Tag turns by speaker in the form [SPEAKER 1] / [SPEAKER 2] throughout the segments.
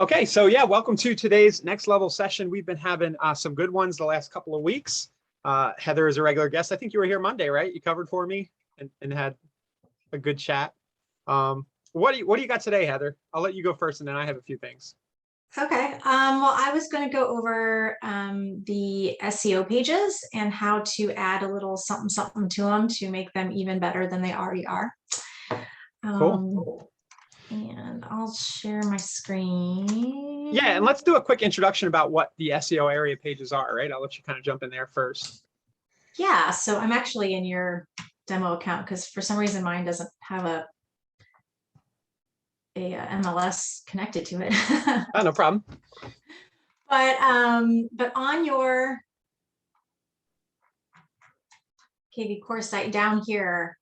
[SPEAKER 1] Okay, so yeah, welcome to today's next level session. We've been having some good ones the last couple of weeks. Heather is a regular guest. I think you were here Monday, right? You covered for me and had a good chat. What do you got today, Heather? I'll let you go first, and then I have a few things.
[SPEAKER 2] Okay. Well, I was going to go over the SEO pages and how to add a little something to them to make them even better than they already are.
[SPEAKER 1] Cool.
[SPEAKER 2] And I'll share my screen.
[SPEAKER 1] Yeah, and let's do a quick introduction about what the SEO area pages are, right? I'll let you kind of jump in there first.
[SPEAKER 2] Yeah, so I'm actually in your demo account because for some reason mine doesn't have a MLS connected to it.
[SPEAKER 1] Oh, no problem.
[SPEAKER 2] But on your KV course site down here,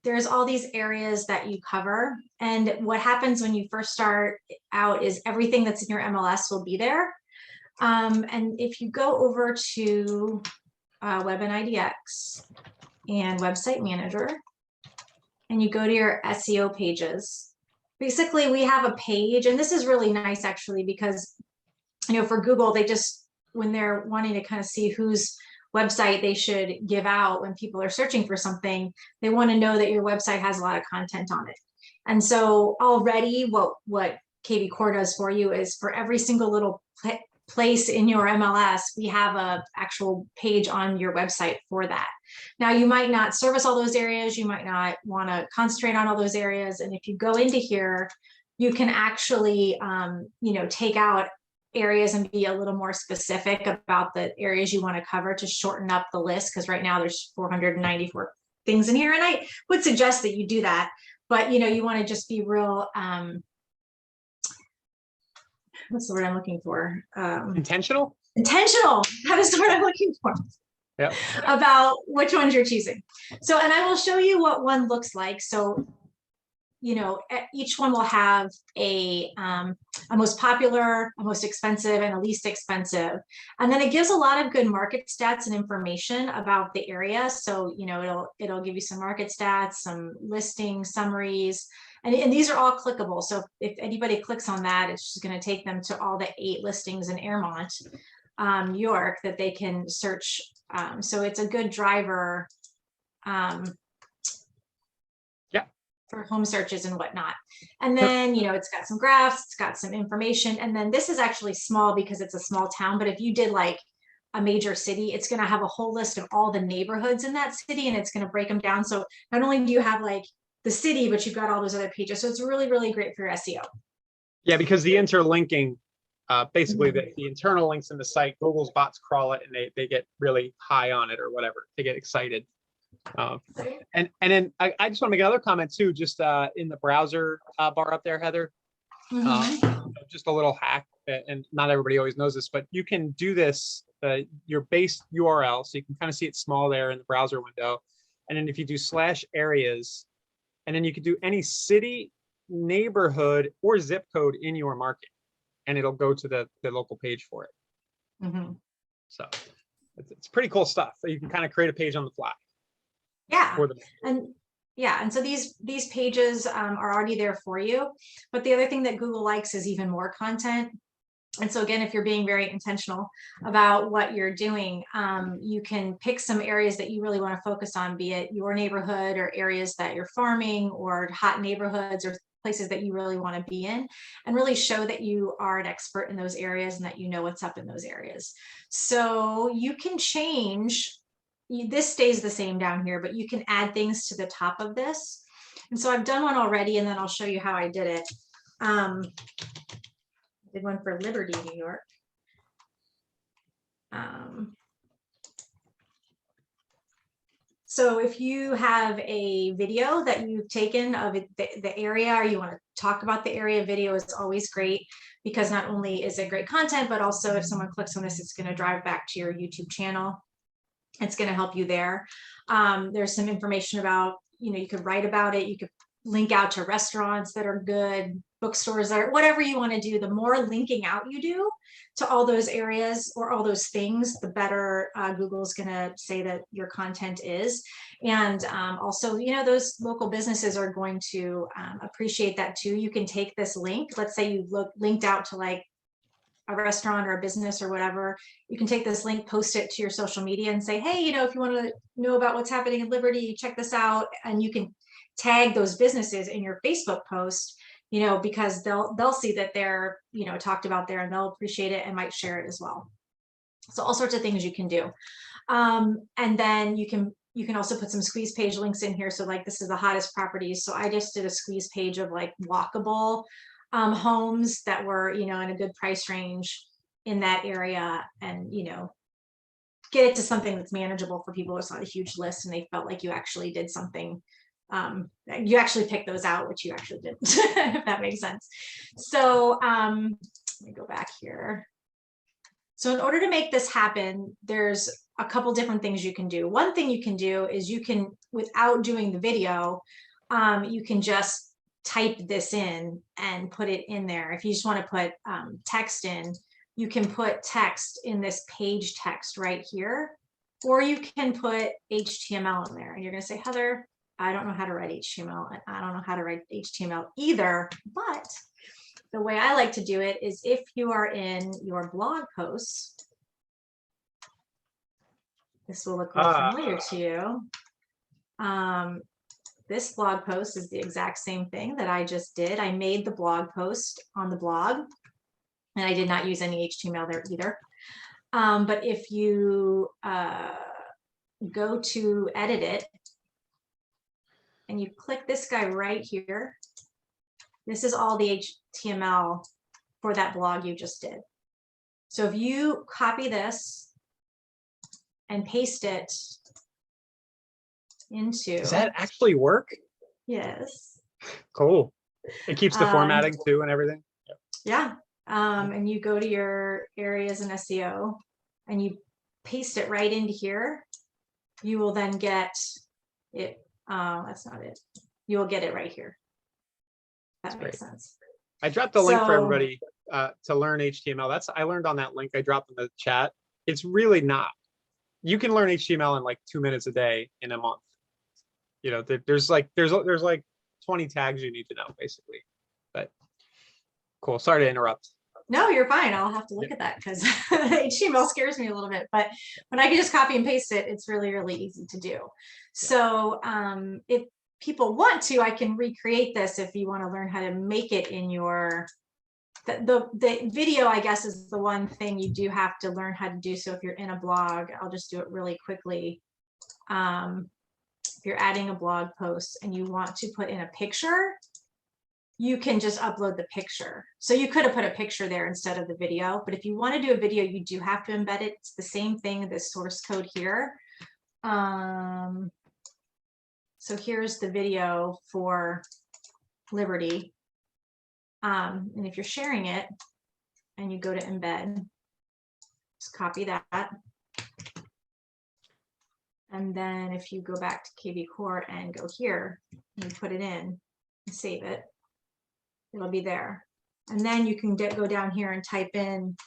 [SPEAKER 2] there's all these areas that you cover. And what happens when you first start out is everything that's in your MLS will be there. And if you go over to Web and IDX and Website Manager, and you go to your SEO pages, basically we have a page, and this is really nice actually, because for Google, they just, when they're wanting to kind of see whose website they should give out when people are searching for something, they want to know that your website has a lot of content on it. And so already what KV Core does for you is for every single little place in your MLS, we have a actual page on your website for that. Now, you might not service all those areas. You might not want to concentrate on all those areas. And if you go into here, you can actually, take out areas and be a little more specific about the areas you want to cover to shorten up the list, because right now there's 494 things in here, and I would suggest that you do that. But you want to just be real, what's the word I'm looking for?
[SPEAKER 1] Intentional?
[SPEAKER 2] Intentional. That is the word I'm looking for.
[SPEAKER 1] Yeah.
[SPEAKER 2] About which ones you're choosing. So, and I will show you what one looks like. So, each one will have a most popular, a most expensive, and a least expensive. And then it gives a lot of good market stats and information about the area. So, it'll give you some market stats, some listing summaries, and these are all clickable. So if anybody clicks on that, it's just going to take them to all the 8 listings in Airmont, New York, that they can search. So it's a good driver for home searches and whatnot. And then, it's got some graphs, it's got some information. And then this is actually small because it's a small town. But if you did like a major city, it's going to have a whole list of all the neighborhoods in that city, and it's going to break them down. So not only do you have like the city, but you've got all those other pages. So it's really, really great for your SEO.
[SPEAKER 1] Yeah, because the interlinking, basically the internal links in the site, Google's bots crawl it and they get really high on it or whatever. They get excited. And then I just want to make another comment too, just in the browser bar up there, Heather. Just a little hack, and not everybody always knows this, but you can do this, your base URL, so you can kind of see it small there in the browser window. And then if you do /areas, and then you could do any city, neighborhood, or zip code in your market, and it'll go to the local page for it. So it's pretty cool stuff. So you can kind of create a page on the fly.
[SPEAKER 2] Yeah, and so these pages are already there for you. But the other thing that Google likes is even more content. And so again, if you're being very intentional about what you're doing, you can pick some areas that you really want to focus on, be it your neighborhood or areas that you're farming or hot neighborhoods or places that you really want to be in, and really show that you are an expert in those areas and that you know what's up in those areas. So you can change. This stays the same down here, but you can add things to the top of this. And so I've done one already, and then I'll show you how I did it. I did one for Liberty, New York. So if you have a video that you've taken of the area, or you want to talk about the area, video is always great, because not only is it great content, but also if someone clicks on this, it's going to drive back to your YouTube channel. It's going to help you there. There's some information about, you could write about it. You could link out to restaurants that are good, bookstores that are, whatever you want to do, the more linking out you do to all those areas or all those things, the better Google's going to say that your content is. And also, you know, those local businesses are going to appreciate that too. You can take this link, let's say you linked out to like a restaurant or a business or whatever, you can take this link, post it to your social media and say, hey, you know, if you want to know about what's happening in Liberty, check this out. And you can tag those businesses in your Facebook post, you know, because they'll see that they're, you know, talked about there and they'll appreciate it and might share it as well. So all sorts of things you can do. And then you can also put some squeeze page links in here. So like, this is the hottest properties. So I just did a squeeze page of like walkable homes that were, you know, in a good price range in that area, and, you know, get it to something that's manageable for people. It's not a huge list and they felt like you actually did something. You actually picked those out, which you actually didn't, if that makes sense. So let me go back here. So in order to make this happen, there's a couple different things you can do. One thing you can do is you can, without doing the video, you can just type this in and put it in there. If you just want to put text in, you can put text in this page text right here, or you can put HTML in there. And you're going to say, Heather, I don't know how to write HTML, and I don't know how to write HTML either. But the way I like to do it is if you are in your blog post, this will look really familiar to you. This blog post is the exact same thing that I just did. I made the blog post on the blog, and I did not use any HTML there either. But if you go to edit it, and you click this guy right here, this is all the HTML for that blog you just did. So if you copy this and paste it into.
[SPEAKER 1] Does that actually work?
[SPEAKER 2] Yes.
[SPEAKER 1] Cool. It keeps the formatting too and everything.
[SPEAKER 2] Yeah. And you go to your areas in SEO and you paste it right into here. You will then get it. That's not it. You will get it right here. That makes sense.
[SPEAKER 1] I dropped the link for everybody to learn HTML. I learned on that link I dropped in the chat. It's really not. You can learn HTML in like 2 minutes a day in a month. You know, there's like 20 tags you need to know basically. But cool. Sorry to interrupt.
[SPEAKER 2] No, you're fine. I'll have to look at that because HTML scares me a little bit. But when I can just copy and paste it, it's really, really easy to do. So if people want to, I can recreate this if you want to learn how to make it in your the video, I guess, is the one thing you do have to learn how to do. So if you're in a blog, I'll just do it really quickly. If you're adding a blog post and you want to put in a picture, you can just upload the picture. So you could have put a picture there instead of the video, but if you want to do a video, you do have to embed it. It's the same thing, the source code here. So here's the video for Liberty. And if you're sharing it and you go to embed, just copy that. And then if you go back to KV Core and go here and you put it in and save it, it'll be there. And then you can go down here and type in,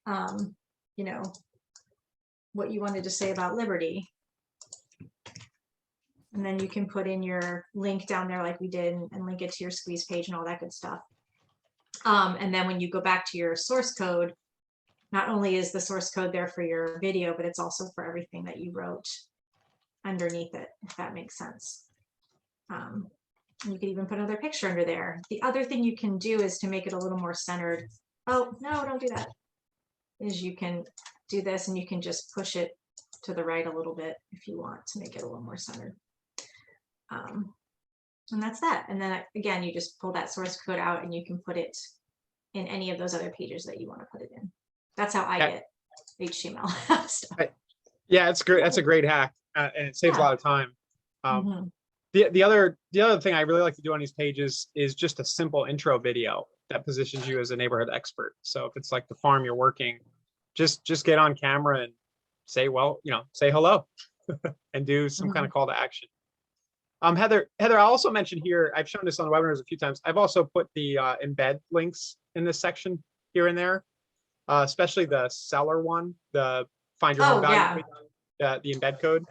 [SPEAKER 2] you know, what you wanted to say about Liberty. And then you can put in your link down there like we did and link it to your squeeze page and all that good stuff. And then when you go back to your source code, not only is the source code there for your video, but it's also for everything that you wrote underneath it, if that makes sense. You could even put another picture under there. The other thing you can do is to make it a little more centered. Oh, no, don't do that. Is you can do this and you can just push it to the right a little bit if you want to make it a little more centered. And that's that. And then again, you just pull that source code out and you can put it in any of those other pages that you want to put it in. That's how I get HTML stuff.
[SPEAKER 1] Yeah, it's great. That's a great hack, and it saves a lot of time. The other thing I really like to do on these pages is just a simple intro video that positions you as a neighborhood expert. So if it's like the farm you're working, just get on camera and say, well, you know, say hello and do some kind of call to action. Heather, I also mentioned here, I've shown this on webinars a few times. I've also put the embed links in this section here and there, especially the seller one, the find your home
[SPEAKER 2] Oh,
[SPEAKER 1] value,
[SPEAKER 2] yeah.
[SPEAKER 1] the embed code.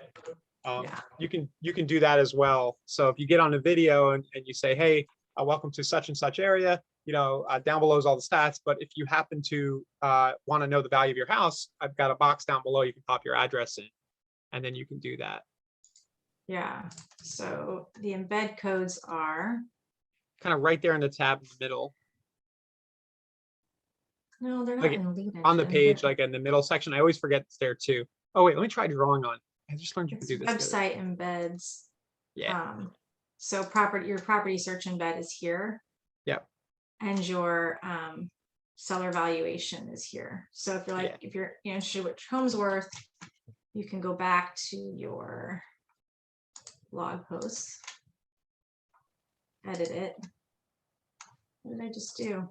[SPEAKER 2] Yeah.
[SPEAKER 1] You can do that as well. So if you get on a video and you say, hey, welcome to such and such area, down below is all the stats. But if you happen to want to know the value of your house, I've got a box down below. You can pop your address in, and then you can do that.
[SPEAKER 2] Yeah. So the embed codes are.
[SPEAKER 1] Kind of right there in the tab in the middle.
[SPEAKER 2] No, they're not
[SPEAKER 1] Like
[SPEAKER 2] in lead
[SPEAKER 1] on the
[SPEAKER 2] engine.
[SPEAKER 1] page, like in the middle section. I always forget it's there too. Oh wait, let me try drawing on. I just learned you can
[SPEAKER 2] It's
[SPEAKER 1] do this.
[SPEAKER 2] website embeds.
[SPEAKER 1] Yeah.
[SPEAKER 2] So your property search embed is here.
[SPEAKER 1] Yep.
[SPEAKER 2] And your seller valuation is here. So if you're like, if you're interested what your home's worth, you can go back to your blog posts, edit it. What did I just do?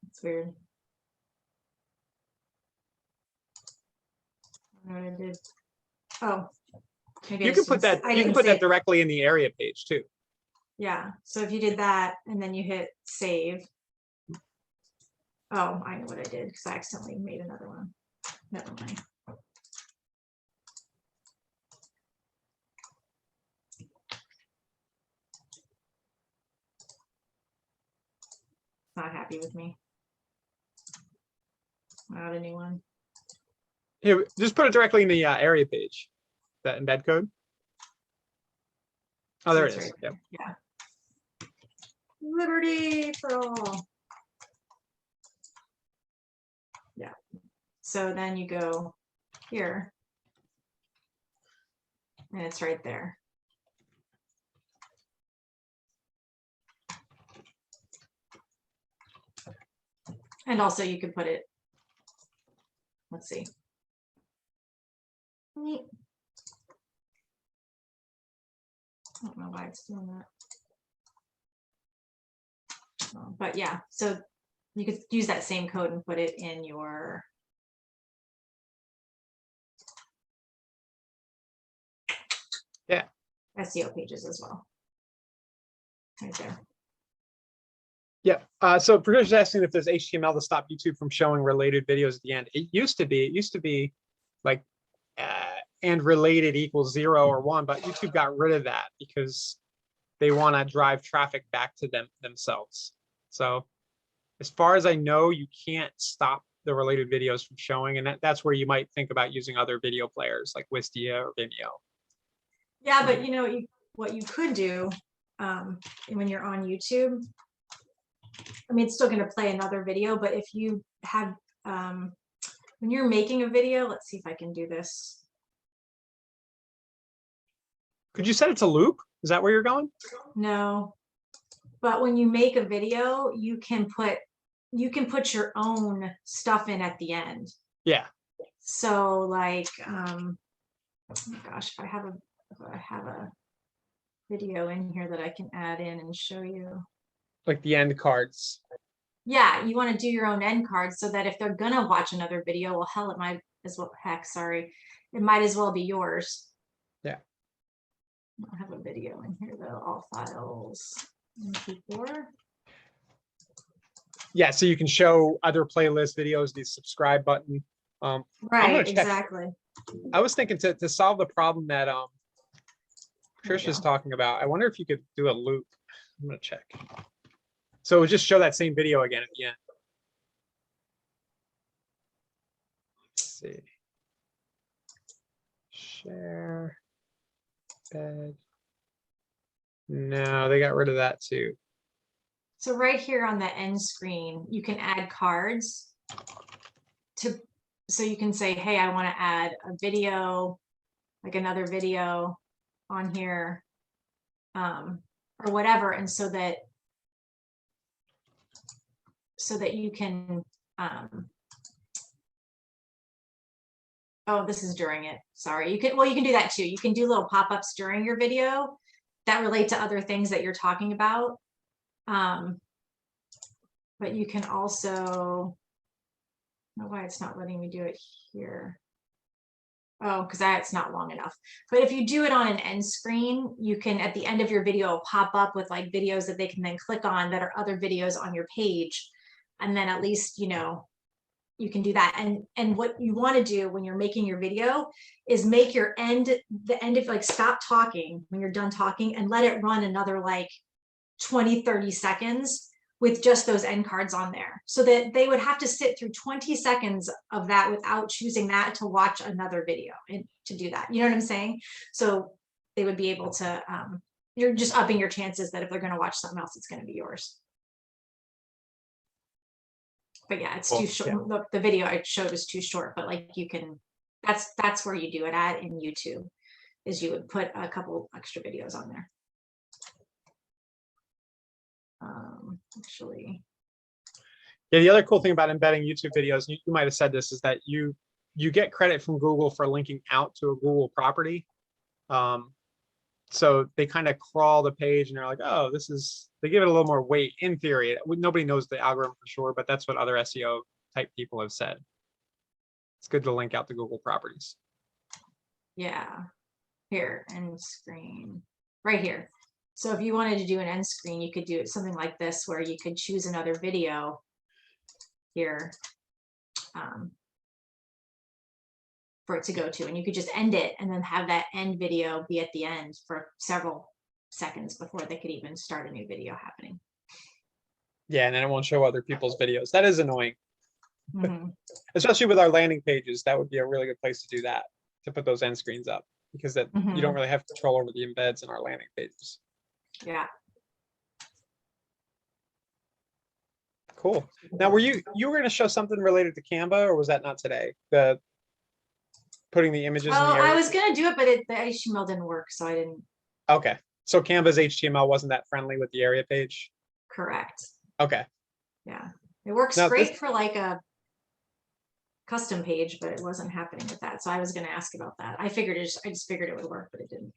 [SPEAKER 2] It's weird. I don't know what I did. Oh, maybe
[SPEAKER 1] You can put that. You can put that directly in the area page too.
[SPEAKER 2] Yeah. So if you did that and then you hit save. Oh, I know what I did because I accidentally made another one. Never mind. Not happy with me. Not a new one.
[SPEAKER 1] Here, just put it directly in the area page. That embed code. Oh, there it is.
[SPEAKER 2] Right.
[SPEAKER 1] Yep.
[SPEAKER 2] Yeah. Liberty for all. Yeah. So then you go here. And it's right there. And also you could put it, let's see. I don't know why it's doing that. But yeah, so you could use that same code and put it in your SEO pages as well. Right there.
[SPEAKER 1] Yeah. So Patricia's asking if there's HTML to stop YouTube from showing related videos at the end. It used to be like and related equals 0 or 1, but YouTube got rid of that because they want to drive traffic back to themselves. So as far as I know, you can't stop the related videos from showing, and that's where you might think about using other video players like Wistia or Vimeo.
[SPEAKER 2] Yeah, but what you could do when you're on YouTube, I mean, it's still going to play another video, but if you have, when you're making a video, let's see if I can do this.
[SPEAKER 1] Could you set it to loop? Is that where you're going?
[SPEAKER 2] No, but when you make a video, you can put your own stuff in at the end.
[SPEAKER 1] Yeah.
[SPEAKER 2] So like, oh gosh, if I have a video in here that I can add in and show you.
[SPEAKER 1] Like the end cards.
[SPEAKER 2] Yeah, you want to do your own end cards so that if they're gonna watch another video, well, hell, it might as well. Heck, sorry, it might as well be yours.
[SPEAKER 1] Yeah.
[SPEAKER 2] I don't have a video in here though. All files. MP4.
[SPEAKER 1] Yeah, so you can show other playlist videos, the subscribe button.
[SPEAKER 2] Right, exactly.
[SPEAKER 1] I was thinking to solve the problem that Patricia's talking about. I wonder if you could do a loop. I'm gonna check. So it would just show that same video again at the end. Let's see. Share. Bed. No, they got rid of that too.
[SPEAKER 2] So right here on the end screen, you can add cards so you can say, hey, I want to add a video, like another video on here, or whatever. And so that you can, oh, this is during it. Sorry. You can do that too. You can do little pop-ups during your video that relate to other things that you're talking about. But you can also, don't know why it's not letting me do it here. Oh, because that's not long enough. But if you do it on an end screen, you can, at the end of your video, pop up with like videos that they can then click on that are other videos on your page. And then at least, you know, you can do that. And what you want to do when you're making your video is make your end, the end of like, stop talking when you're done talking and let it run another like 20-30 seconds with just those end cards on there, so that they would have to sit through 20 seconds of that without choosing that to watch another video and to do that. You know what I'm saying? So they would be able to, you're just upping your chances that if they're going to watch something else, it's going to be yours. But yeah, it's too short.
[SPEAKER 1] Yeah.
[SPEAKER 2] Look, the video I showed is too short, but like you can, that's where you do it at in YouTube, is you would put a couple extra videos on there. Actually,
[SPEAKER 1] Yeah, the other cool thing about embedding YouTube videos, you might have said this, is that you get credit from Google for linking out to a Google property. So they kind of crawl the page and they're like, oh, this is, they give it a little more weight in theory. Nobody knows the algorithm for sure, but that's what other SEO type people have said. It's good to link out to Google properties.
[SPEAKER 2] yeah, here, end screen, right here. So if you wanted to do an end screen, you could do it something like this, where you could choose another video here for it to go to, and you could just end it and then have that end video be at the end for several seconds before they could even start a new video happening.
[SPEAKER 1] Yeah, and then it won't show other people's videos. That is annoying.
[SPEAKER 2] Mm-hmm.
[SPEAKER 1] Especially with our landing pages. That would be a really good place to do that, to put those end screens up, because that you don't really have control over the embeds in our landing pages.
[SPEAKER 2] Yeah.
[SPEAKER 1] Cool. Now, were you going to show something related to Canva, or was that not today? The putting the images in the area?
[SPEAKER 2] I was gonna do it, but the HTML didn't work, so I didn't.
[SPEAKER 1] Okay, so Canva's HTML wasn't that friendly with the area page.
[SPEAKER 2] Correct.
[SPEAKER 1] Okay.
[SPEAKER 2] Yeah, it works
[SPEAKER 1] Now,
[SPEAKER 2] great for like a custom page, but it wasn't happening with that. So I was going to ask about that. I just figured it would work, but it didn't.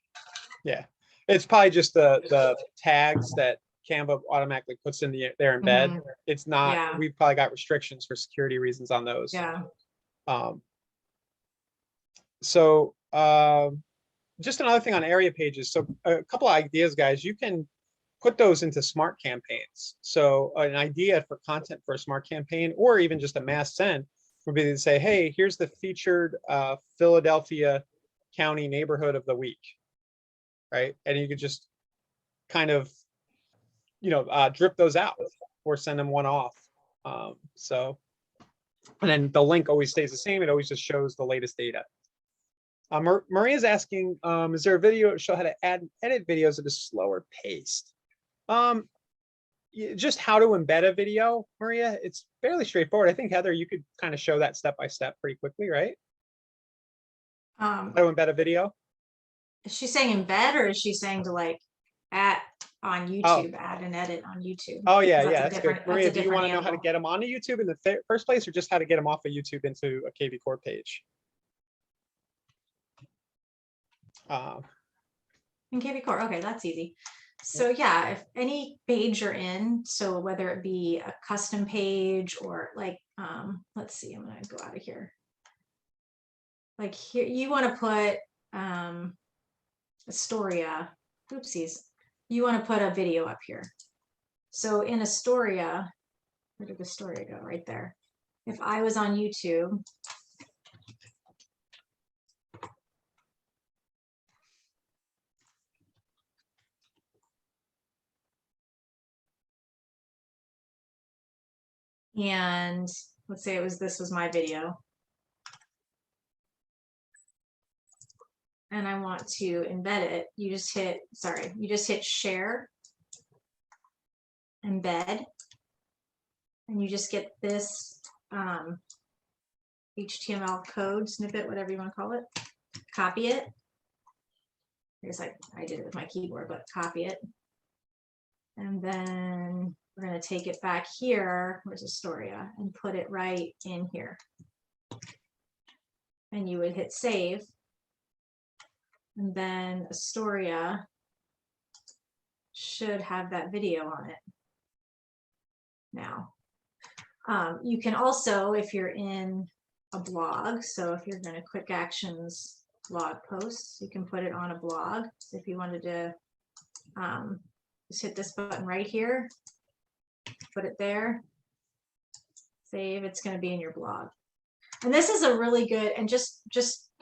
[SPEAKER 1] Yeah, it's probably just the tags that Canva automatically puts in their embed. It's not.
[SPEAKER 2] Yeah.
[SPEAKER 1] We've probably got restrictions for security reasons on those.
[SPEAKER 2] Yeah.
[SPEAKER 1] So just another thing on area pages. So a couple of ideas, guys. You can put those into smart campaigns. So an idea for content for a smart campaign, or even just a mass send, would be to say, hey, here's the featured Philadelphia County neighborhood of the week, right? And you could just kind of, drip those out or send them one off. So, and then the link always stays the same. It always just shows the latest data. Maria's asking, is there a video to show how to add and edit videos at a slower pace? Just how to embed a video, Maria. It's fairly straightforward. I think, Heather, you could kind of show that step by step pretty quickly, right? How to embed a video.
[SPEAKER 2] Is she saying embed, or is she saying to like add on YouTube, add and edit on YouTube?
[SPEAKER 1] Oh yeah, that's good. Maria, do you want to know how to get them onto YouTube in the first place, or just how to get them off of YouTube into a KV Core page?
[SPEAKER 2] In KV Core, okay, that's easy. So yeah, if any page you're in, so whether it be a custom page or like, let's see, I'm gonna go out of here. Like here, you want to put Astoria, oopsies, you want to put a video up here. So in Astoria, where did Astoria go? Right there. If I was on YouTube, and let's say this was my video, and I want to embed it, you just hit share, embed, and you just get this HTML code snippet, whatever you want to call it, copy it. I guess I did it with my keyboard, but copy it. And then we're going to take it back here, where's Astoria, and put it right in here. And you would hit save. And then Astoria should have that video on it now. You can also, if you're in a blog, so if you're going to quick actions blog posts, you can put it on a blog. So if you wanted to just hit this button right here, put it there, save, it's going to be in your blog. And this is a really good, and just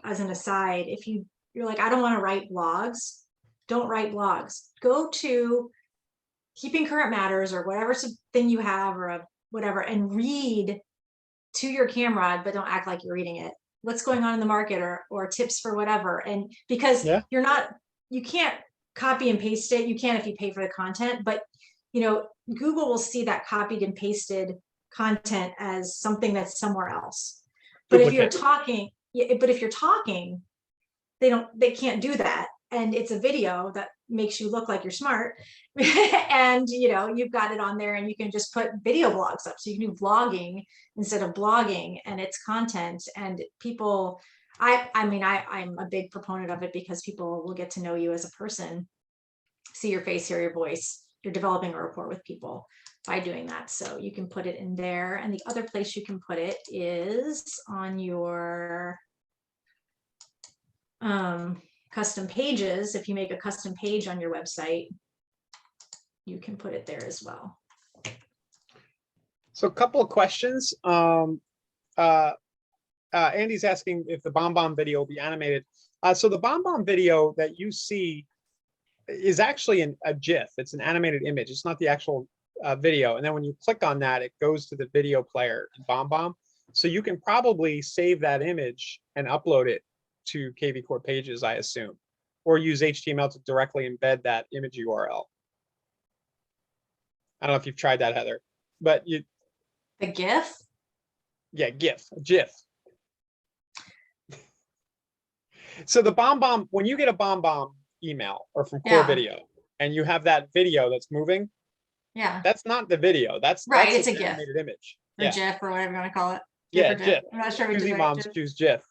[SPEAKER 2] as an aside, if you're like, I don't want to write blogs, don't write blogs. Go to Keeping Current Matters or whatever thing you have or whatever, and read to your camera, but don't act like you're reading it. What's going on in the market or tips for whatever. And because
[SPEAKER 1] Yeah.
[SPEAKER 2] you can't copy and paste it. You can if you pay for the content, but Google will see that copied and pasted content as something that's somewhere else. But if you're talking, they can't do that. And it's a video that makes you look like you're smart. And you've got it on there, and you can just put video blogs up. So you can do vlogging instead of blogging, and it's content. And people, I'm a big proponent of it because people will get to know you as a person, see your face, hear your voice. You're developing a rapport with people by doing that. So you can put it in there. And the other place you can put it is on your custom pages. If you make a custom page on your website, you can put it there as well.
[SPEAKER 1] So a couple of questions. Andy's asking if the BombBomb video will be animated. So the BombBomb video that you see is actually a GIF. It's an animated image. It's not the actual video. And then when you click on that, it goes to the video player in BombBomb. So you can probably save that image and upload it to KV Core pages, I assume, or use HTML to directly embed that image URL. I don't know if you've tried that, Heather, but
[SPEAKER 2] the GIF?
[SPEAKER 1] Yeah, GIF. So the BombBomb, when you get a BombBomb email or from Core Video, and you have that video that's moving, that's not the video. That's
[SPEAKER 2] it's a
[SPEAKER 1] an
[SPEAKER 2] GIF.
[SPEAKER 1] Animated image.
[SPEAKER 2] Or GIF or whatever you want to call it.
[SPEAKER 1] GIF.
[SPEAKER 2] I'm not sure.
[SPEAKER 1] Usually moms choose GIF.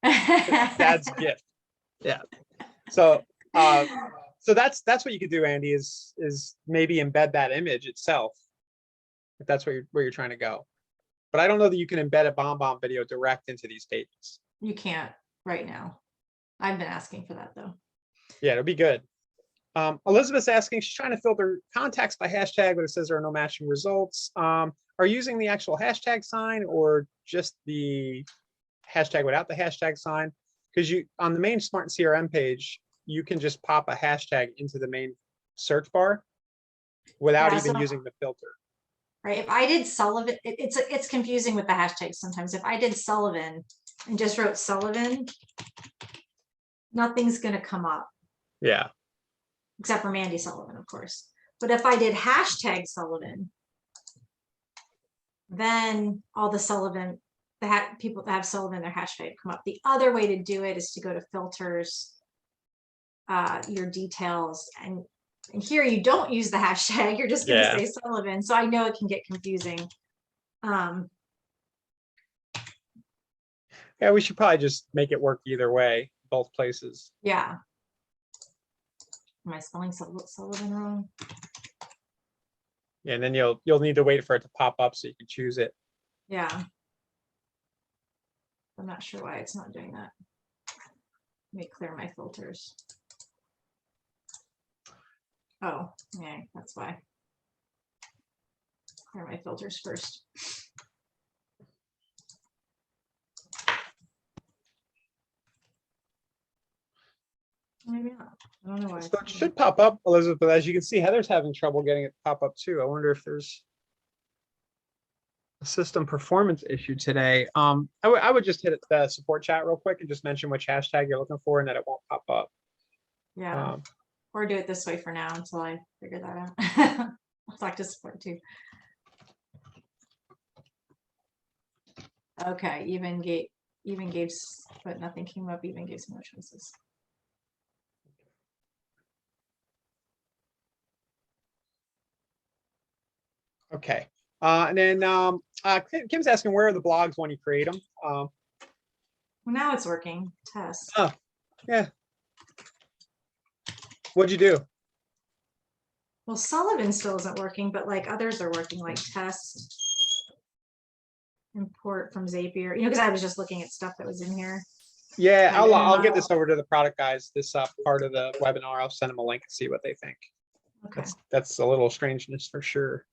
[SPEAKER 1] Dad's GIF. Yeah. So that's what you could do, Andy, is maybe embed that image itself, if that's where you're trying to go. But I don't know that you can embed a BombBomb video direct into these pages.
[SPEAKER 2] You can't right now. I've been asking for that though.
[SPEAKER 1] Yeah, it'll be good. Elizabeth's asking, she's trying to filter contacts by hashtag, but it says there are no matching results. Are you using the actual hashtag sign or just the hashtag without the hashtag sign? Because on the main Smart CRM page, you can just pop a hashtag into the main search bar without even using the filter.
[SPEAKER 2] Right. If I did Sullivan, it's confusing with the hashtags sometimes. If I did Sullivan and just wrote Sullivan, nothing's going to come up.
[SPEAKER 1] Yeah.
[SPEAKER 2] Except for Mandy Sullivan, of course. But if I did hashtag Sullivan, then all the Sullivan, people that have Sullivan, their hashtag come up. The other way to do it is to go to filters, your details, and here you don't use the hashtag. You're just going to say Sullivan. So I know it can get confusing.
[SPEAKER 1] Yeah, we should probably just make it work either way, both places.
[SPEAKER 2] Yeah. Am I spelling Sullivan wrong?
[SPEAKER 1] Yeah, and then you'll need to wait for it to pop up so you can choose it.
[SPEAKER 2] Yeah. I'm not sure why it's not doing that. Let me clear my filters. Oh, yeah, that's why. Clear my filters first. Maybe not. I don't know why.
[SPEAKER 1] So it should pop up, Elizabeth, but as you can see, Heather's having trouble getting it to pop up too. I wonder if there's a system performance issue today. I would just hit the support chat real quick and just mention which hashtag you're looking for and that it won't pop up.
[SPEAKER 2] Yeah. Or do it this way for now until I figure that out. I'll talk to support too. Okay, even gave, but nothing came up. Even gave some more choices.
[SPEAKER 1] Okay. And then Kim's asking, where are the blogs when you create them?
[SPEAKER 2] Well, now it's working. Test.
[SPEAKER 1] Oh, yeah. What'd you do?
[SPEAKER 2] Well, Sullivan still isn't working, but like others are working, like test. import from Zapier, you know, because I was just looking at stuff that was in here.
[SPEAKER 1] Yeah,
[SPEAKER 2] I didn't
[SPEAKER 1] I'll get
[SPEAKER 2] know.
[SPEAKER 1] this over to the product guys, this part of the webinar. I'll send them a link and see what they think.
[SPEAKER 2] Okay.
[SPEAKER 1] That's a little strangeness for sure.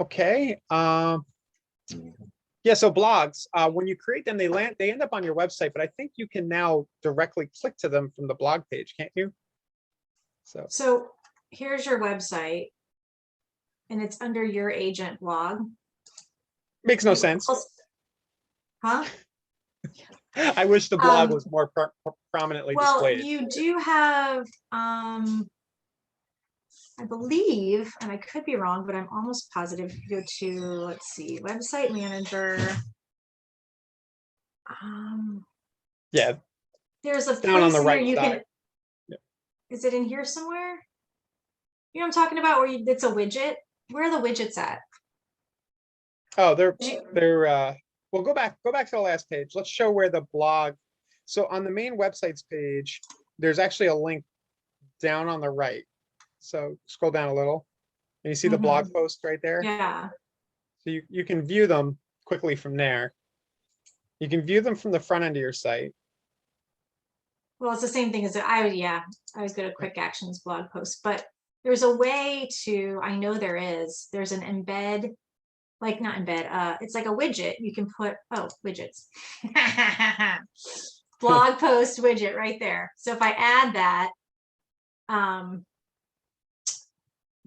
[SPEAKER 1] Okay. Yeah, so blogs, when you create them, they end up on your website, but I think you can now directly click to them from the blog page, can't you?
[SPEAKER 2] So here's your website, and it's under your agent blog.
[SPEAKER 1] Makes no sense.
[SPEAKER 2] Huh?
[SPEAKER 1] I wish the blog was more prominently
[SPEAKER 2] Well,
[SPEAKER 1] displayed.
[SPEAKER 2] you do have, I believe, and I could be wrong, but I'm almost positive. If you go to, let's see, website manager.
[SPEAKER 1] Yeah,
[SPEAKER 2] There's a
[SPEAKER 1] down on
[SPEAKER 2] place
[SPEAKER 1] the
[SPEAKER 2] in there
[SPEAKER 1] right
[SPEAKER 2] you
[SPEAKER 1] side.
[SPEAKER 2] can. Is it in here somewhere? You know what I'm talking about, where it's a widget? Where are the widgets at?
[SPEAKER 1] Oh, well, go back to the last page. Let's show where the blog. So on the main websites page, there's actually a link down on the right. So scroll down a little and you see the blog post right there.
[SPEAKER 2] Yeah.
[SPEAKER 1] So you can view them quickly from there. You can view them from the front end of your site.
[SPEAKER 2] Well, it's the same thing as I always go to quick actions blog post, but there's a way to, I know there's an embed, like not embed, it's like a widget you can put, widgets. Blog post widget right there. So if I add that,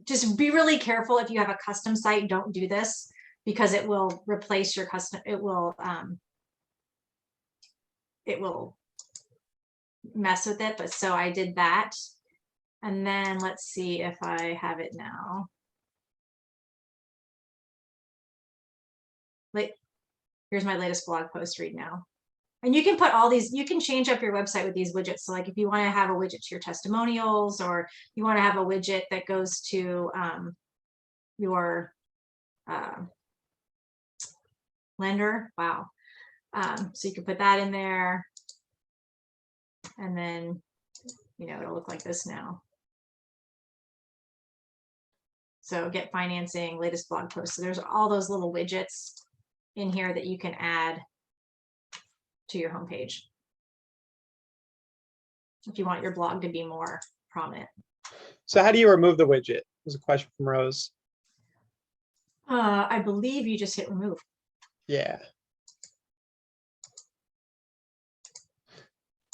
[SPEAKER 2] just be really careful if you have a custom site, don't do this because it will replace your custom, it will mess with it. But so I did that. And then let's see if I have it now. Like, here's my latest blog post, read now. And you can put all these, you can change up your website with these widgets. So like if you want to have a widget to your testimonials, or you want to have a widget that goes to your lender. Wow. So you can put that in there. And then, you know, it'll look like this now. So get financing, latest blog post. So there's all those little widgets in here that you can add to your homepage if you want your blog to be more prominent.
[SPEAKER 1] So how do you remove the widget? There's a question from Rose.
[SPEAKER 2] I believe you just hit remove.
[SPEAKER 1] Yeah.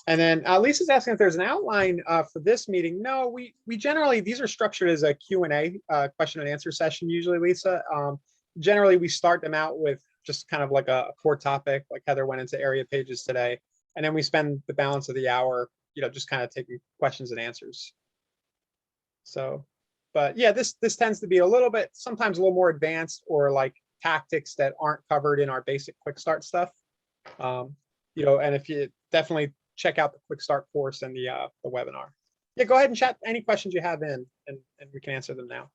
[SPEAKER 1] And then Lisa's asking if there's an outline for this meeting. No, we generally, these are structured as a Q&A, question and answer session usually, Lisa. Generally, we start them out with just kind of like a core topic, like Heather went into area pages today. And then we spend the balance of the hour, you know, just kind of taking questions and answers. So, but yeah, this tends to be a little bit, sometimes a little more advanced, or like tactics that aren't covered in our basic quick start stuff. You know, and if you definitely check out the quick start course and the webinar. Yeah, go ahead and chat any questions you have in, and we can answer them now.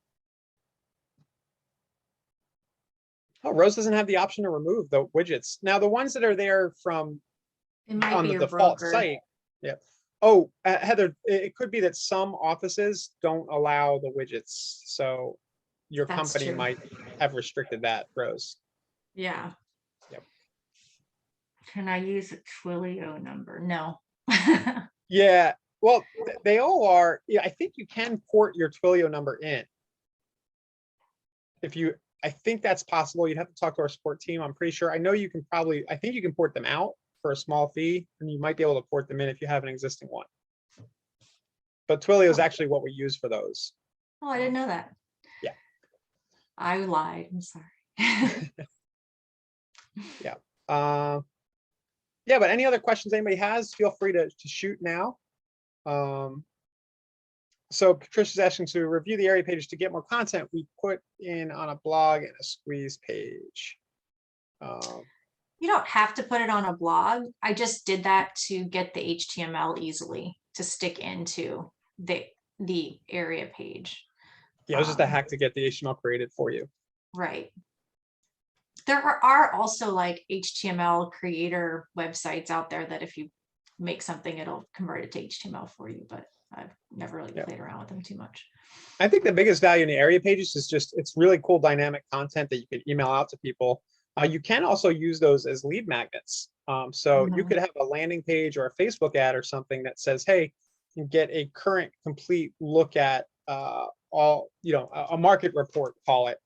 [SPEAKER 1] Oh, Rose doesn't have the option to remove the widgets. Now, the ones that are there from on the default site. Yeah. Oh, Heather, it could be that some offices don't allow the widgets. So your company might have restricted that, Rose.
[SPEAKER 2] Yeah.
[SPEAKER 1] Yep.
[SPEAKER 2] Can I use a Twilio number? No.
[SPEAKER 1] Yeah. Well, they all are. Yeah, I think you can port your Twilio number in. I think that's possible. You'd have to talk to our support team. I'm pretty sure. I know you can I think you can port them out for a small fee, and you might be able to port them in if you have an existing one. But Twilio is actually what we use for those.
[SPEAKER 2] Oh, I didn't know that.
[SPEAKER 1] Yeah.
[SPEAKER 2] I lied. I'm sorry.
[SPEAKER 1] Yeah. Yeah, but any other questions anybody has, feel free to shoot now. So Patricia's asking to review the area pages to get more content we put in on a blog and a squeeze page.
[SPEAKER 2] You don't have to put it on a blog. I just did that to get the HTML easily to stick into the area page.
[SPEAKER 1] Yeah, it was just a hack to get the HTML created for you.
[SPEAKER 2] Right. There are also like HTML creator websites out there that if you make something, it'll convert it to HTML for you. But I've never really
[SPEAKER 1] Yeah.
[SPEAKER 2] played around with them too much.
[SPEAKER 1] I think the biggest value in the area pages is just, it's really cool dynamic content that you can email out to people. You can also use those as lead magnets. So you
[SPEAKER 2] Mhm.
[SPEAKER 1] could have a landing page or a Facebook ad or something that says, hey, you can get a current complete look at all, a market report, call it,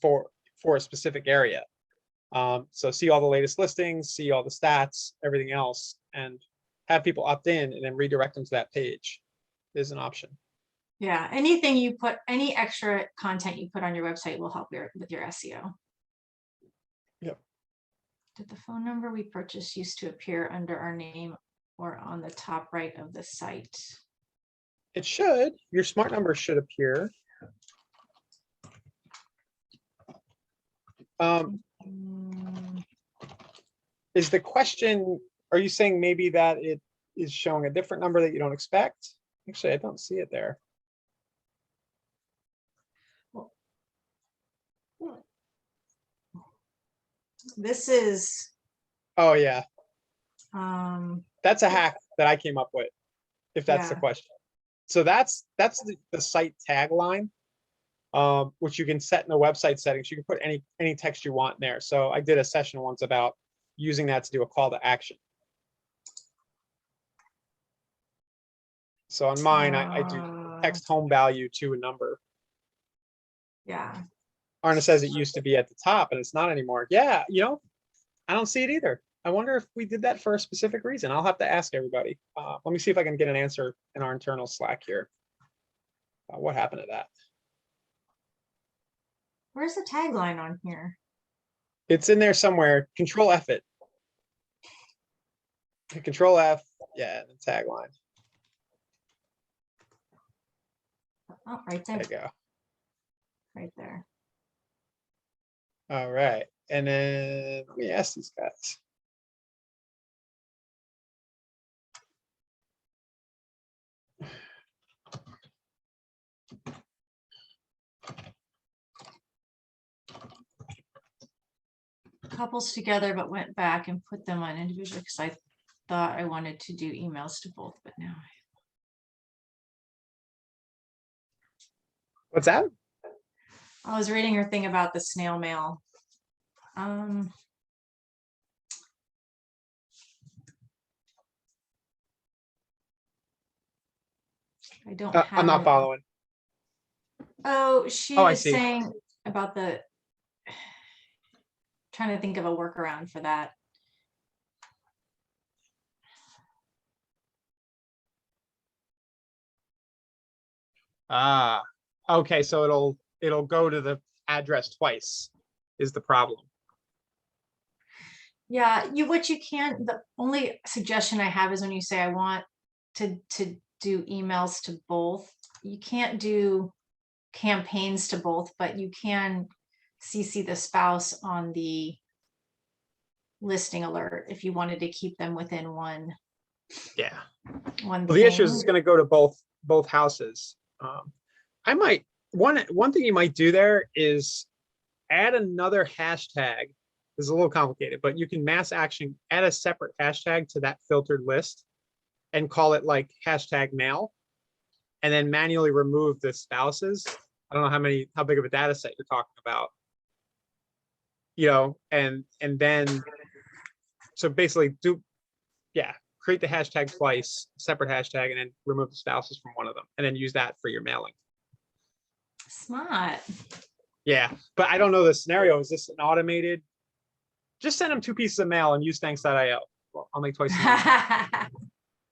[SPEAKER 1] for a specific area. So see all the latest listings, see all the stats, everything else, and have people opt in and then redirect them to that page is an option.
[SPEAKER 2] Yeah, anything you put, any extra content you put on your website will help with your SEO.
[SPEAKER 1] Yep.
[SPEAKER 2] Did the phone number we purchased used to appear under our name or on the top right of the site?
[SPEAKER 1] It should. Your smart number should appear.
[SPEAKER 2] Mm,
[SPEAKER 1] Is the question, are you saying maybe that it is showing a different number that you don't expect? Actually, I don't see it there.
[SPEAKER 2] This is,
[SPEAKER 1] Oh yeah,
[SPEAKER 2] um,
[SPEAKER 1] that's a hack that I came up with, if that's the
[SPEAKER 2] yeah,
[SPEAKER 1] question. So that's the site tagline, which you can set in the website settings. You can put any text you want in there. So I did a session once about using that to do a call to action. So on mine, I do text home value to a number.
[SPEAKER 2] yeah.
[SPEAKER 1] Arna says it used to be at the top and it's not anymore. Yeah, I don't see it either. I wonder if we did that for a specific reason. I'll have to ask everybody. Let me see if I can get an answer in our internal Slack here. What happened to that?
[SPEAKER 2] Where's the tagline on here?
[SPEAKER 1] It's in there somewhere. Control F it. Control F. Yeah, the tagline.
[SPEAKER 2] Oh, right there.
[SPEAKER 1] There you go.
[SPEAKER 2] Right there.
[SPEAKER 1] All right. And then let me ask these guys.
[SPEAKER 2] Couples together, but went back and put them on individual because I thought I wanted to do emails to both, but now
[SPEAKER 1] What's that?
[SPEAKER 2] I was reading your thing about the snail mail. I don't have
[SPEAKER 1] I'm not following.
[SPEAKER 2] Oh, she
[SPEAKER 1] Oh, I
[SPEAKER 2] was
[SPEAKER 1] see.
[SPEAKER 2] saying about the trying to think of a workaround for that.
[SPEAKER 1] Ah, okay. So it'll go to the address twice is the problem.
[SPEAKER 2] Yeah, what you can, the only suggestion I have is when you say I want to do emails to both, you can't do campaigns to both, but you can CC the spouse on the listing alert if you wanted to keep them within one
[SPEAKER 1] Yeah.
[SPEAKER 2] Well,
[SPEAKER 1] the issue is it's going to go to both houses. I might one thing you might do there is add another hashtag. This is a little complicated, but you can mass action add a separate hashtag to that filtered list and call it like hashtag mail, and then manually remove the spouses. I don't know how big of a data set you're talking about. And then so basically create the hashtag twice, separate hashtag, and then remove the spouses from one of them, and then use that for your mailing.
[SPEAKER 2] Smart.
[SPEAKER 1] Yeah, but I don't know the scenario. Is this an automated? Just send them 2 pieces of mail and use thanks.io. Well, I'll make twice. All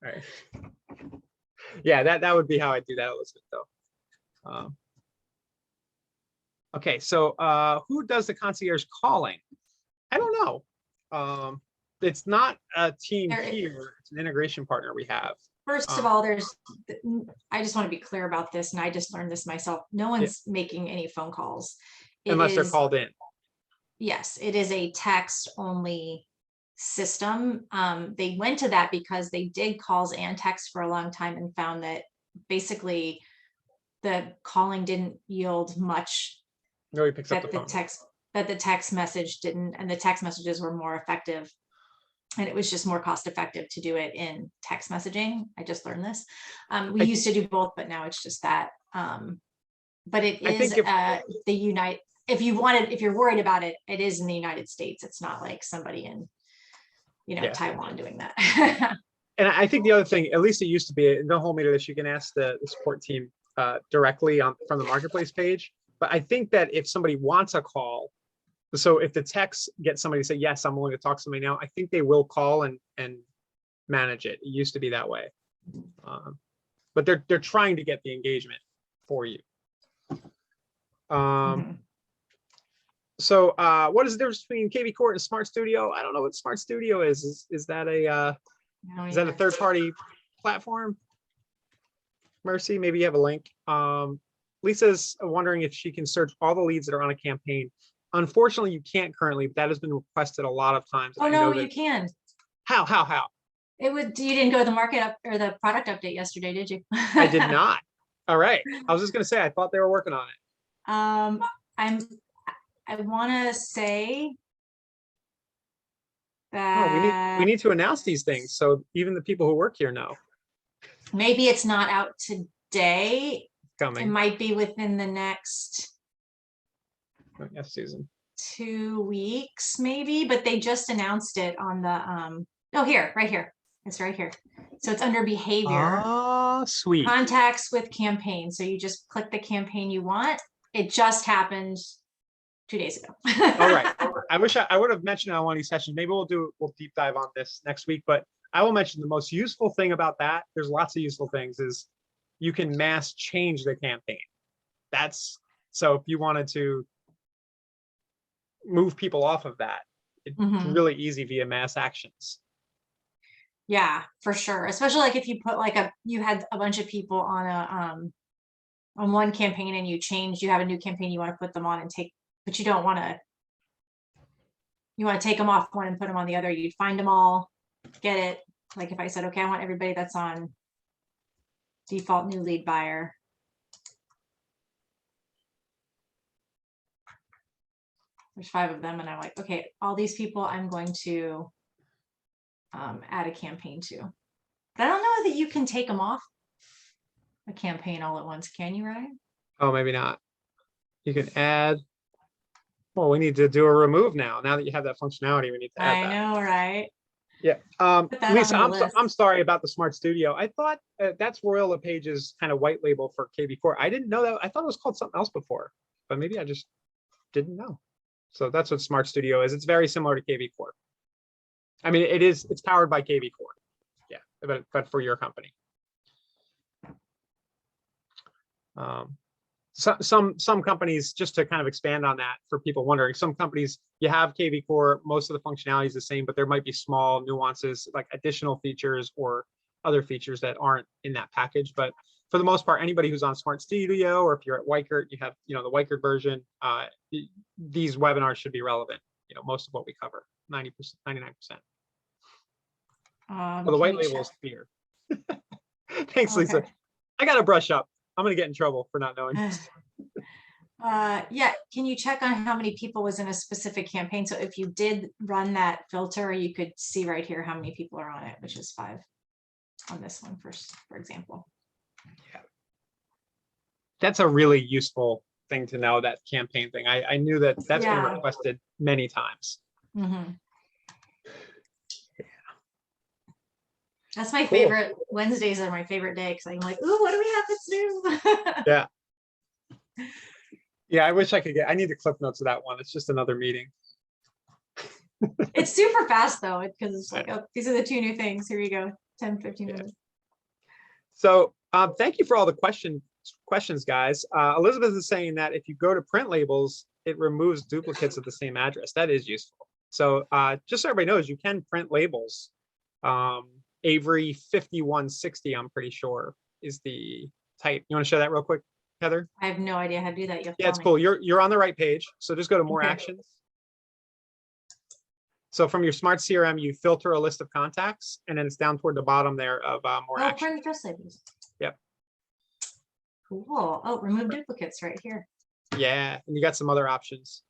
[SPEAKER 1] right. Yeah, that would be how I do that, Elizabeth, though. Okay, so who does the concierge calling? I don't know. It's not a team here. It's an integration partner we have.
[SPEAKER 2] First of all, I just want to be clear about this, and I just learned this myself. No one's making any phone calls.
[SPEAKER 1] Unless they're called in.
[SPEAKER 2] Yes, it is a text only system. They went to that because they did calls and text for a long time and found that basically the calling didn't yield much.
[SPEAKER 1] Nobody picks up the phone.
[SPEAKER 2] That the text message didn't, and the text messages were more effective. And it was just more cost effective to do it in text messaging. I just learned this. We
[SPEAKER 1] I-
[SPEAKER 2] used to do both, but now it's just that. But it
[SPEAKER 1] I
[SPEAKER 2] is
[SPEAKER 1] think if-
[SPEAKER 2] the Unite. If you're worried about it, it is in the United States. It's not like somebody in,
[SPEAKER 1] Yeah.
[SPEAKER 2] Taiwan doing that.
[SPEAKER 1] And I think the other thing, at least it used to be, don't hold me to this, you can ask the support team directly from the marketplace page. But I think that if somebody wants a call, so if the text gets somebody to say, yes, I'm willing to talk to somebody now, I think they will call and manage it. It used to be that way. But they're trying to get the engagement for you.
[SPEAKER 2] Mhm.
[SPEAKER 1] So what is the difference between KV Court and Smart Studio? I don't know what Smart Studio is. Is that a
[SPEAKER 2] I don't
[SPEAKER 1] is that a
[SPEAKER 2] either.
[SPEAKER 1] third-party platform? Mercy, maybe you have a link. Lisa's wondering if she can search all the leads that are on a campaign. Unfortunately, you can't currently, but that has been requested a lot of times.
[SPEAKER 2] Oh
[SPEAKER 1] I
[SPEAKER 2] no,
[SPEAKER 1] know
[SPEAKER 2] you
[SPEAKER 1] that.
[SPEAKER 2] can.
[SPEAKER 1] How?
[SPEAKER 2] It would. You didn't go to the market up or the product update yesterday, did you?
[SPEAKER 1] I did not. All right. I was just gonna say, I thought they were working on it.
[SPEAKER 2] I want to say
[SPEAKER 1] Oh, we
[SPEAKER 2] that
[SPEAKER 1] need to announce these things so even the people who work here know
[SPEAKER 2] maybe it's not out today. It
[SPEAKER 1] coming.
[SPEAKER 2] might be within the next
[SPEAKER 1] Yes, Susan.
[SPEAKER 2] 2 weeks, maybe, but they just announced it on the right here. It's right here. So it's under behavior.
[SPEAKER 1] Oh, sweet.
[SPEAKER 2] Contacts with campaign. So you just click the campaign you want. It just happened 2 days ago.
[SPEAKER 1] All right. I wish I would have mentioned it on one of these sessions. Maybe we'll deep dive on this next week, but I will mention the most useful thing about that. There's lots of useful things is you can mass change the campaign. So if you wanted to move people off of that, it's really easy via mass actions.
[SPEAKER 2] Yeah, for sure. Especially like if you put you had a bunch of people on on one campaign and you have a new campaign you want to put them on and but you don't want to, you want to take them off one and put them on the other. You'd find them all, get it. Like if I said, okay, I want everybody that's on default new lead buyer. There's 5 of them. And I'm like, okay, all these people I'm going to add a campaign to. But I don't know that you can take them off a campaign all at once. Can you, Ryan?
[SPEAKER 1] Oh, maybe not. You can add. Well, we need to do a remove now. Now that you have that functionality, we need to add that.
[SPEAKER 2] I know, right?
[SPEAKER 1] Yeah.
[SPEAKER 2] Put that
[SPEAKER 1] Lisa,
[SPEAKER 2] on the list.
[SPEAKER 1] I'm sorry about the Smart Studio. I thought that's Royal LePage's kind of white label for KV Core. I didn't know that. I thought it was called something else before, but maybe I just didn't know. So that's what Smart Studio is. It's very similar to KV Core. I mean, it's powered by KV Core. Yeah, but for your company. Some companies, just to kind of expand on that for people wondering, some companies you have KV Core, most of the functionality is the same, but there might be small nuances like additional features or other features that aren't in that package. But for the most part, anybody who's on Smart Studio, or if you're at Weichert, you have the Weichert version. These webinars should be relevant. Most of what we cover, 90%, 99%. Well, the white label is fear. Thanks, Lisa. I got to brush up. I'm going to get in trouble for not knowing.
[SPEAKER 2] Yeah, can you check on how many people was in a specific campaign? So if you did run that filter, you could see right here how many people are on it, which is 5 on this one first, for example.
[SPEAKER 1] Yeah. That's a really useful thing to know, that campaign thing. I knew that's been requested many times.
[SPEAKER 2] That's my favorite. Wednesdays are my favorite day because I'm like, ooh, what do we have to do?
[SPEAKER 1] Yeah, I wish I could I need the clip notes of that one. It's just another meeting.
[SPEAKER 2] It's super fast though, because it's like, oh, these are the 2 new things. Here you go, 10, 15 minutes.
[SPEAKER 1] So thank you for all the questions, guys. Elizabeth is saying that if you go to print labels, it removes duplicates of the same address. That is useful. So just so everybody knows, you can print labels. Avery 5160, I'm pretty sure, is the type. You want to show that real quick, Heather?
[SPEAKER 2] I have no idea how to do that.
[SPEAKER 1] Yeah, it's cool. You're on the right page. So just go to more actions. So from your Smart CRM, you filter a list of contacts, and then it's down toward the bottom there of more actions.
[SPEAKER 2] Print address labels.
[SPEAKER 1] Yep.
[SPEAKER 2] Cool. Oh, remove duplicates right here.
[SPEAKER 1] Yeah, and you got some other options.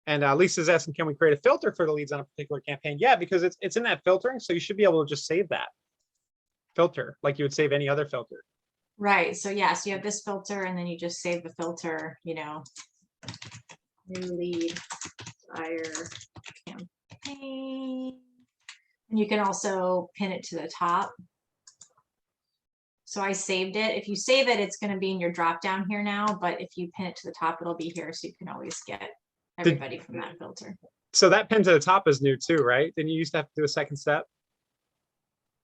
[SPEAKER 1] And Lisa's asking, can we create a filter for the leads on a particular campaign? Yeah, because it's in that filtering, so you should be able to just save that filter like you would save any other filter.
[SPEAKER 2] Right, so yes, you have this filter and then you just save the filter, you know, new lead buyer campaign. And you can also pin it to the top. So I saved it. If you save it, it's going to be in your drop down here now, but if you pin it to the top, it'll be here, so you can always get everybody from that filter.
[SPEAKER 1] So that pin to the top is new too, right? Didn't you used to have to do a second step?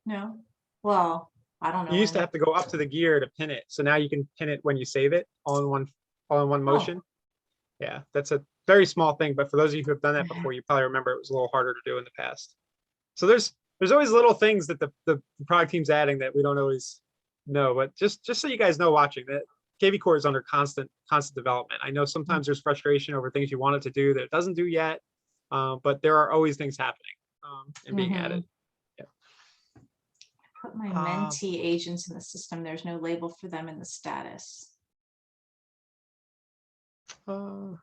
[SPEAKER 2] No, well, I don't know.
[SPEAKER 1] You used to
[SPEAKER 2] when.
[SPEAKER 1] have to go up to the gear to pin it. So now you can pin it when you save it all in one motion. Yeah, that's a very small thing, but for those of you who have done that before, you probably remember it was a little harder to do in the past. So there's always little things that the product team's adding that we don't always know, but just so you guys know watching that KV Core is under constant development. I know sometimes there's frustration over things you want it to do that it doesn't do yet, but there are always things happening and being added.
[SPEAKER 2] Put my mentee agents in the system. There's no label for them in the status. That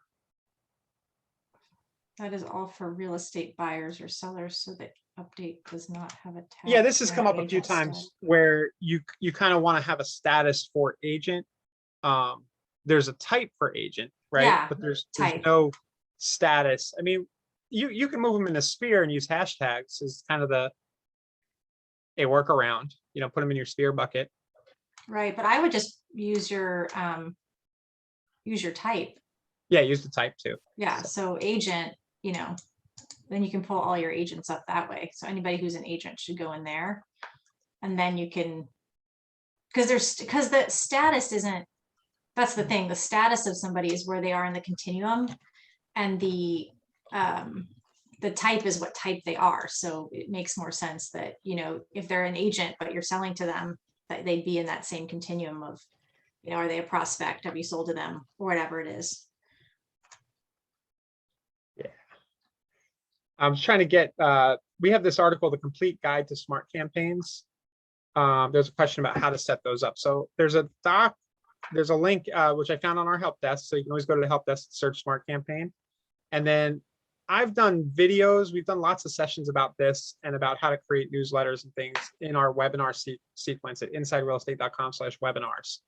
[SPEAKER 2] is all for real estate buyers or sellers, so that update does not have a tag.
[SPEAKER 1] Yeah, this has come up a few
[SPEAKER 2] agent
[SPEAKER 1] times
[SPEAKER 2] status.
[SPEAKER 1] where you kind of want to have a status for agent. There's a type for agent, right?
[SPEAKER 2] Yeah,
[SPEAKER 1] but there's
[SPEAKER 2] type.
[SPEAKER 1] no status. I mean, you can move them in a sphere and use hashtags as kind of a workaround, you know, put them in your sphere bucket.
[SPEAKER 2] Right, but I would just use your type.
[SPEAKER 1] Yeah, use the type too.
[SPEAKER 2] Yeah, so agent, you know, then you can pull all your agents up that way. So anybody who's an agent should go in there, and then you can, because the status isn't, that's the thing, the status of somebody is where they are in the continuum, and the type is what type they are. So it makes more sense that, you know, if they're an agent but you're selling to them, that they'd be in that same continuum of, you know, are they a prospect, have you sold to them, or whatever it is.
[SPEAKER 1] Yeah, I'm trying to get we have this article, The Complete Guide to Smart Campaigns. There's a question about how to set those up. So there's a link which I found on our help desk, so you can always go to the help desk, search Smart Campaign. And then I've done videos, we've done lots of sessions about this and about how to create newsletters and things in our webinar sequence at insiderealestate.com/webinars.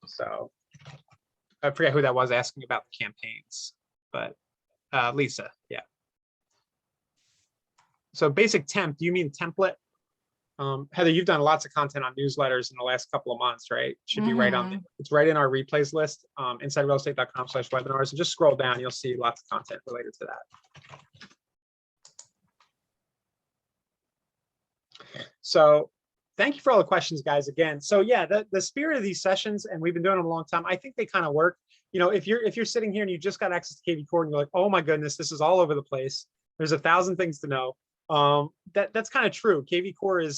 [SPEAKER 1] So I forget who that was asking about the campaigns, but Lisa, yeah. So basic temp, do you mean template? Heather, you've done lots of content on newsletters in the last couple of months, right? Should be right on, it's right in our replays list, insiderealestate.com/webinars, and just scroll down, you'll see lots of content related to that. So thank you for all the questions, guys, again. So yeah, the spirit of these sessions, and we've been doing them a long time, I think they kind of work. You know, if you're sitting here and you just got access to KV Core and you're like, oh my goodness, this is all over the place, there's 1,000 things to know. That's kind of true. KV Core it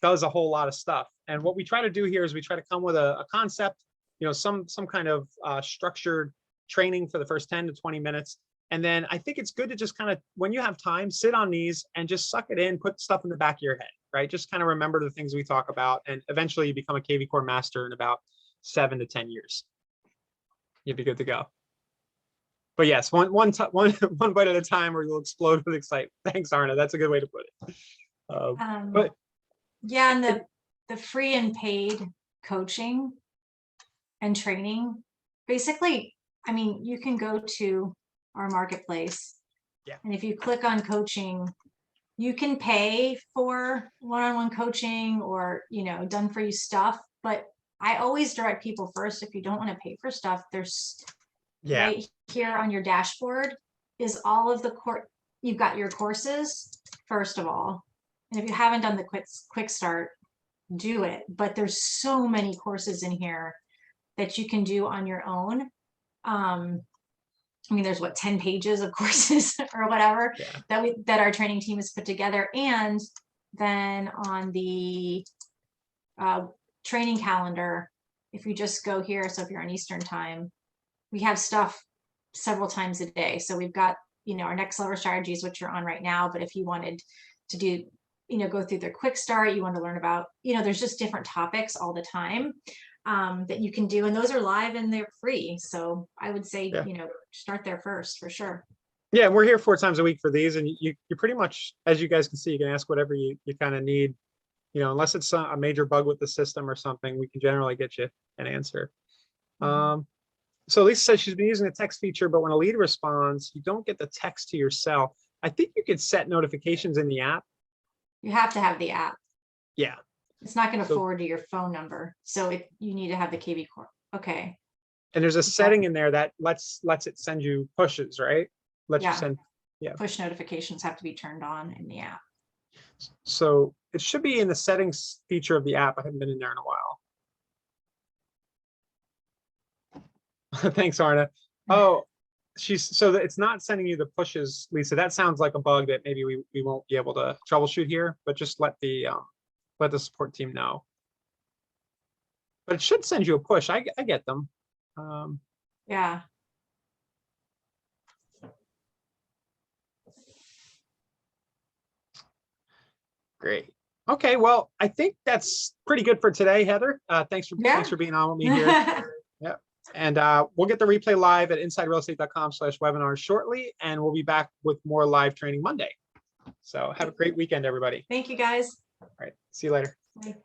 [SPEAKER 1] does a whole lot of stuff. And what we try to do here is we try to come with a concept, you know, some kind of structured training for the first 10 to 20 minutes. And then I think it's good to just kind of, when you have time, sit on these and just suck it in, put stuff in the back of your head, right? Just kind of remember the things we talk about, and eventually you become a KV Core master in about 7 to 10 years. You'd be good to go. But yes, one bite at a time, or you'll explode with excitement. Thanks, Arna. That's a good way to put it. But
[SPEAKER 2] yeah, and the free and paid coaching and training, basically, I mean, you can go to our marketplace, and if you click on coaching, you can pay for one-on-one coaching or, you know, done for you stuff. But I always direct people first, if you don't want to pay for stuff, there's right here on your dashboard is all of the you've got your courses, first of all. And if you haven't done the quick start, do it. But there's so many courses in here that you can do on your own. I mean, there's 10 pages of courses or whatever that our training team has put together. And then on the training calendar, if you just go here, so if you're on Eastern time, we have stuff several times a day. So we've got, you know, our next level strategies, which you're on right now. But if you wanted to do, you know, go through their quick start, you want to learn about, you know, there's just different topics all the time. that you can do, and those are live and they're free. So I would say,
[SPEAKER 1] Yeah.
[SPEAKER 2] start there first for sure.
[SPEAKER 1] Yeah, and we're here 4 times a week for these, and you pretty much, as you guys can see, you can ask whatever you kind of need. Unless it's a major bug with the system or something, we can generally get you an answer.
[SPEAKER 2] Mhm.
[SPEAKER 1] So Lisa says she's been using the text feature, but when a lead responds, you don't get the text to your cell. I think you could set notifications in the app.
[SPEAKER 2] You have to have the app.
[SPEAKER 1] Yeah.
[SPEAKER 2] It's not going to
[SPEAKER 1] So-
[SPEAKER 2] forward to your phone number. So you need to have the KV Core. Okay.
[SPEAKER 1] And there's a
[SPEAKER 2] Okay.
[SPEAKER 1] setting in there that lets it send you pushes, right? Lets you
[SPEAKER 2] Yeah.
[SPEAKER 1] send.
[SPEAKER 2] Push notifications have to be turned on in the app.
[SPEAKER 1] So it should be in the settings feature of the app. I haven't been in there in a while. Thanks, Arna. Oh, so that it's not sending you the pushes, Lisa. That sounds like a bug that maybe we won't be able to troubleshoot here, but just let the support team know. But it should send you a push. I get them.
[SPEAKER 2] Yeah.
[SPEAKER 1] Great. Okay, well, I think that's pretty good for today, Heather. Thanks for being on with me here. Yeah. And we'll get the replay live at insiderealestate.com/webinars shortly, and we'll be back with more live training Monday. So have a great weekend, everybody.
[SPEAKER 2] Thank you, guys.
[SPEAKER 1] All right. See you later.
[SPEAKER 2] Bye.